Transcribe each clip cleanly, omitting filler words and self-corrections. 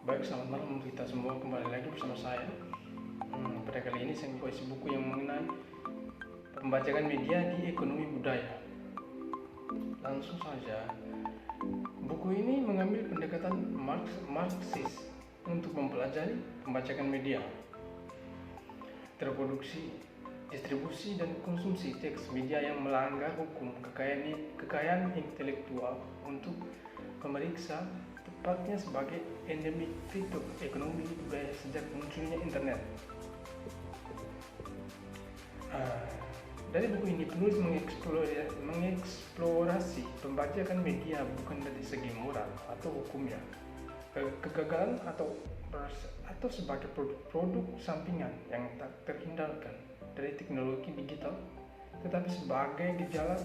Baik, selamat malam kita semua, kembali lagi bersama saya. Pada kali ini saya membawa buku yang mengenai pembajakan media di ekonomi budaya. Langsung saja, buku ini mengambil pendekatan Marxis untuk mempelajari pembajakan media, terproduksi, distribusi, dan konsumsi teks media yang melanggar hukum kekayaan intelektual untuk memeriksa tepatnya sebagai endemik fitur ekonomi budaya sejak munculnya internet. Dari buku ini penulis mengeksplorasi pembajakan media bukan dari segi moral atau hukumnya, kegagalan atau sebagai produk sampingan yang tak terhindarkan dari teknologi digital, tetapi sebagai gejala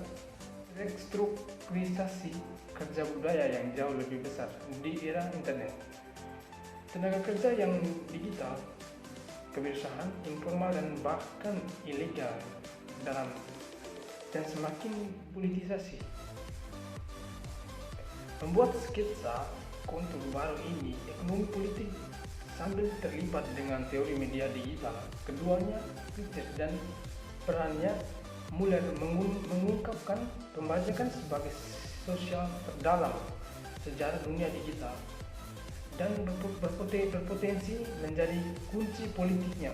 restrukturisasi kerja budaya yang jauh lebih besar di era internet. Tenaga kerja yang digital, kewirausahaan informal dan bahkan ilegal dan semakin politisasi. Membuat sketsa kontur baru ini ekonomi politik sambil terlibat dengan teori media digital. Keduanya kritis dan perannya mulai mengungkapkan pembajakan sebagai sosial terdalam sejarah dunia digital dan berpotensi menjadi kunci politiknya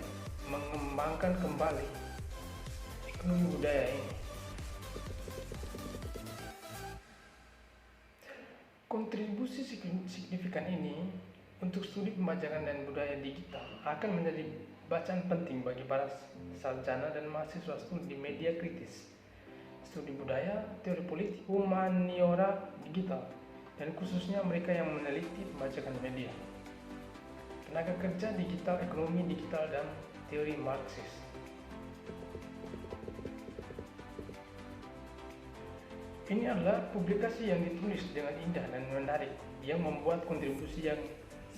mengembangkan kembali ekonomi budaya ini. Kontribusi signifikan ini untuk studi pembajakan dan budaya digital akan menjadi bacaan penting bagi para sarjana dan mahasiswa studi media kritis, studi budaya, teori politik, humaniora digital, dan khususnya mereka yang meneliti pembajakan media, tenaga kerja digital, ekonomi digital, dan teori Marxis. Ini adalah publikasi yang ditulis dengan indah dan menarik, yang membuat kontribusi yang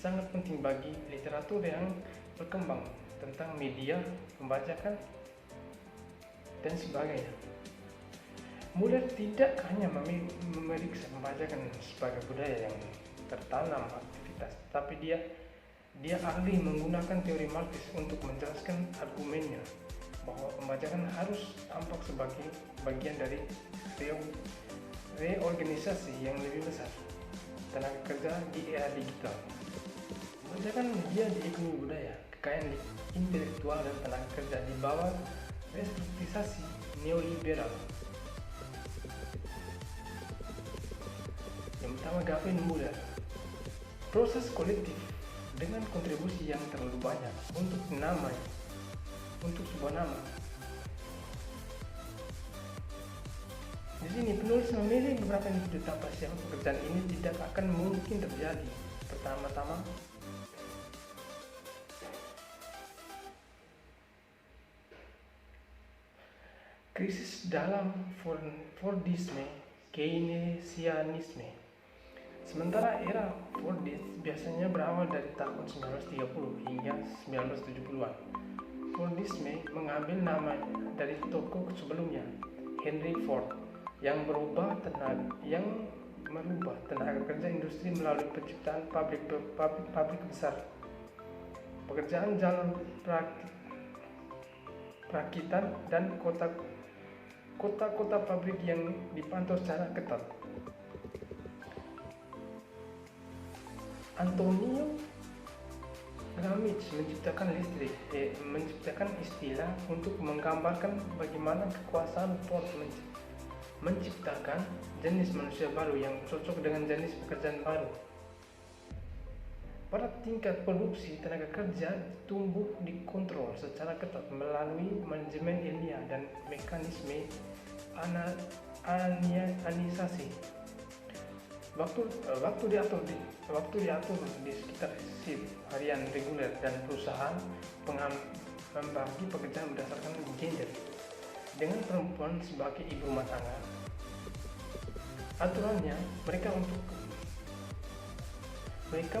sangat penting bagi literatur yang berkembang tentang media, pembajakan, dan sebagainya. Muller tidak hanya memeriksa pembajakan sebagai budaya yang tertanam aktivitas, tapi dia ahli menggunakan teori Marxis untuk menjelaskan argumennya bahwa pembajakan harus tampak sebagai bagian dari reorganisasi yang lebih besar tenaga kerja di era digital. Pembajakan media di ekonomi budaya, kekayaan intelektual dan tenaga kerja di bawah restrukturisasi neoliberal. Yang pertama, Gavin Muller. Proses kolektif dengan kontribusi yang terlalu banyak untuk sebuah nama. Di sini penulis memilih beberapa individu tanpa siapa pekerjaan ini tidak akan mungkin terjadi. Pertama-tama, krisis dalam Fordisme, Keynesianisme. Sementara era Fordist biasanya berawal dari tahun 1930 hingga 1970-an. Fordisme mengambil nama dari tokoh sebelumnya, Henry Ford, yang merubah tenaga kerja industri melalui penciptaan pabrik besar, pekerjaan jalur perakitan, dan kota-kota pabrik yang dipantau secara ketat. Antonio Gramsci menciptakan istilah untuk menggambarkan bagaimana kekuasaan Ford menciptakan jenis manusia baru yang cocok dengan jenis pekerjaan baru. Pada tingkat produksi, tenaga kerja tumbuh dikontrol secara ketat melalui manajemen ilmiah dan mekanisme anisasi. Waktu diatur di sekitar shift harian reguler, dan perusahaan membagi pekerjaan berdasarkan gender, dengan perempuan sebagai ibu rumah tangga. Aturannya, mereka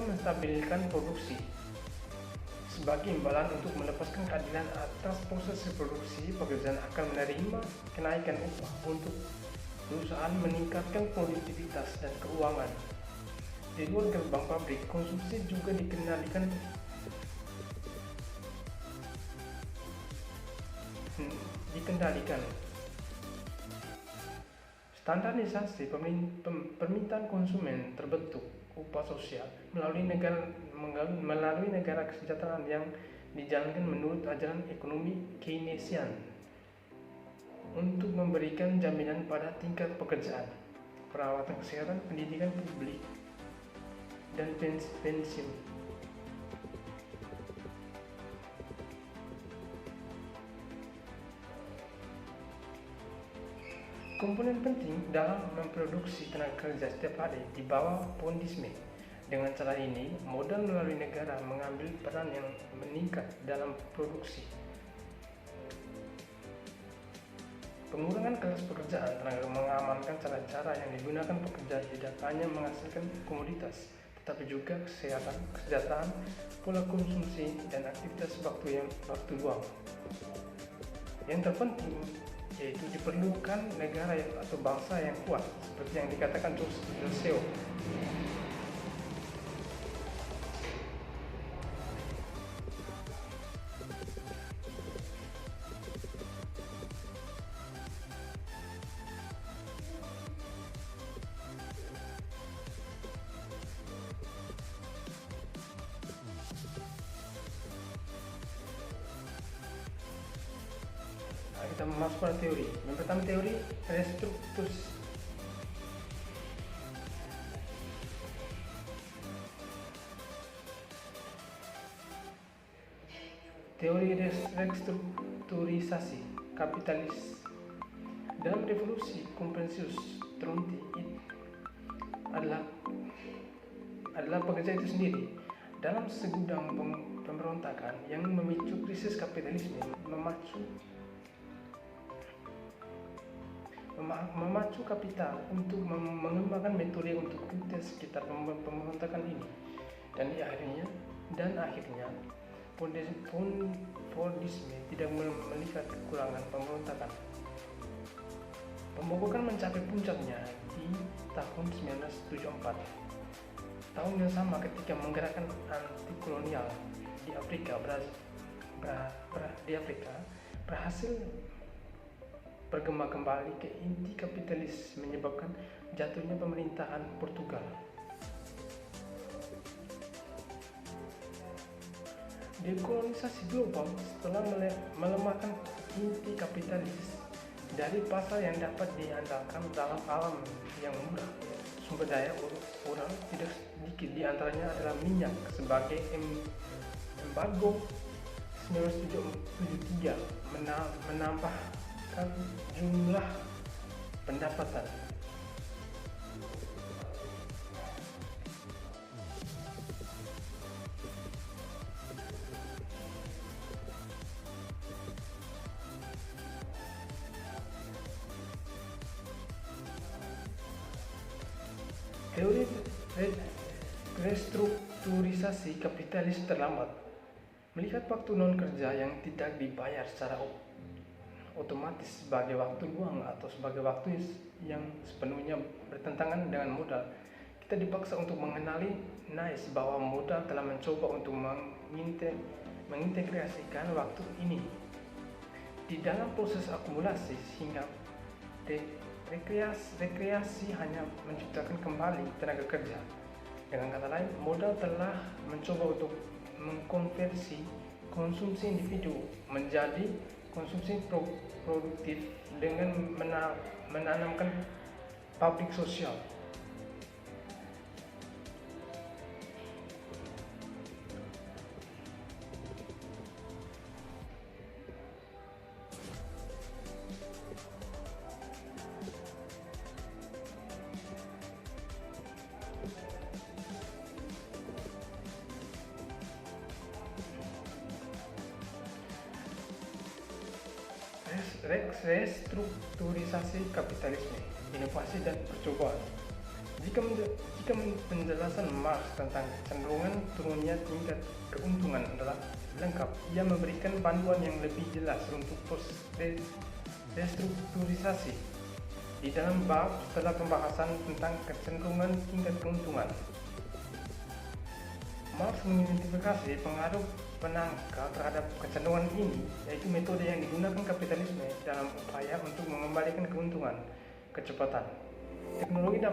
menstabilkan produksi sebagai imbalan untuk melepaskan keadilan atas proses produksi. Pekerjaan akan menerima kenaikan upah untuk perusahaan meningkatkan produktivitas dan keuangan. Di luar gerbang pabrik, konsumsi juga dikendalikan. Standarisasi permintaan konsumen terbentuk upah sosial melalui negara kesejahteraan yang dijalankan menurut ajaran ekonomi Keynesian untuk memberikan jaminan pada tingkat pekerjaan, perawatan kesehatan, pendidikan publik, dan pensiun. Komponen penting dalam memproduksi tenaga kerja setiap hari di bawah pondisme. Dengan cara ini, modal melalui negara mengambil peran yang meningkat dalam produksi. Pengurangan kelas pekerjaan tenaga mengamankan cara-cara yang digunakan pekerja tidak hanya menghasilkan komoditas, tetapi juga kesejahteraan, pola konsumsi, dan aktivitas waktu luang. Yang terpenting yaitu diperlukan negara atau bangsa yang kuat, seperti yang dikatakan Rousseau. Kita masuk pada teori. Yang pertama, teori restrukturasi. Teori restrukturisasi kapitalis. Dalam revolusi Konfusius, Tronti adalah pekerja itu sendiri. Dalam segudang pemberontakan yang memicu krisis kapitalisme, memacu kapital untuk mengembangkan metode untuk kritis sekitar pemberontakan ini, dan akhirnya Fordisme tidak melihat kekurangan pemberontakan. Pembobokan mencapai puncaknya di tahun 1974. Tahun yang sama ketika menggerakkan anti kolonial di Afrika berhasil bergema kembali ke inti kapitalis, menyebabkan jatuhnya pemerintahan Portugal. Dekolonisasi global setelah melemahkan inti kapitalis dari pasar yang dapat diandalkan dalam alam yang murah. Sumber daya orang tidak sedikit diantaranya adalah minyak. Sebagai embargo 1973 menambahkan jumlah pendapatan. Teori restrukturisasi kapitalis terlambat melihat waktu non-kerja yang tidak dibayar secara otomatis sebagai waktu luang atau sebagai waktu yang sepenuhnya bertentangan dengan modal. Kita dipaksa untuk mengenali bahwa modal telah mencoba untuk mengintegrasikan waktu ini di dalam proses akumulasi, sehingga rekreasi hanya menciptakan kembali tenaga kerja. Dengan kata lain, modal telah mencoba untuk mengkonversi konsumsi individu menjadi konsumsi produktif dengan menanamkan pabrik sosial. Restrukturisasi kapitalisme, inovasi dan percobaan. Jika penjelasan Marx tentang kecenderungan turunnya tingkat keuntungan adalah lengkap, ia memberikan panduan yang lebih jelas untuk proses restrukturisasi. Di dalam bab setelah pembahasan tentang kecenderungan tingkat keuntungan, Marx mengidentifikasi pengaruh penangkal terhadap kecenderungan ini, yaitu metode yang digunakan kapitalisme dalam upaya untuk mengembalikan keuntungan, kecepatan. Teknologi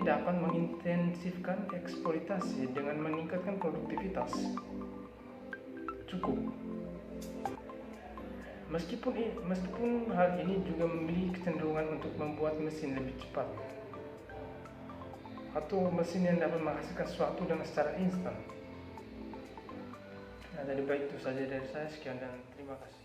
dapat mengintensifkan eksploitasi dengan meningkatkan produktivitas. Cukup. Meskipun hal ini juga memiliki kecenderungan untuk membuat mesin lebih cepat atau mesin yang dapat menghasilkan sesuatu dengan secara instan. Nah, jadi baik itu saja dari saya. Sekian dan terima kasih.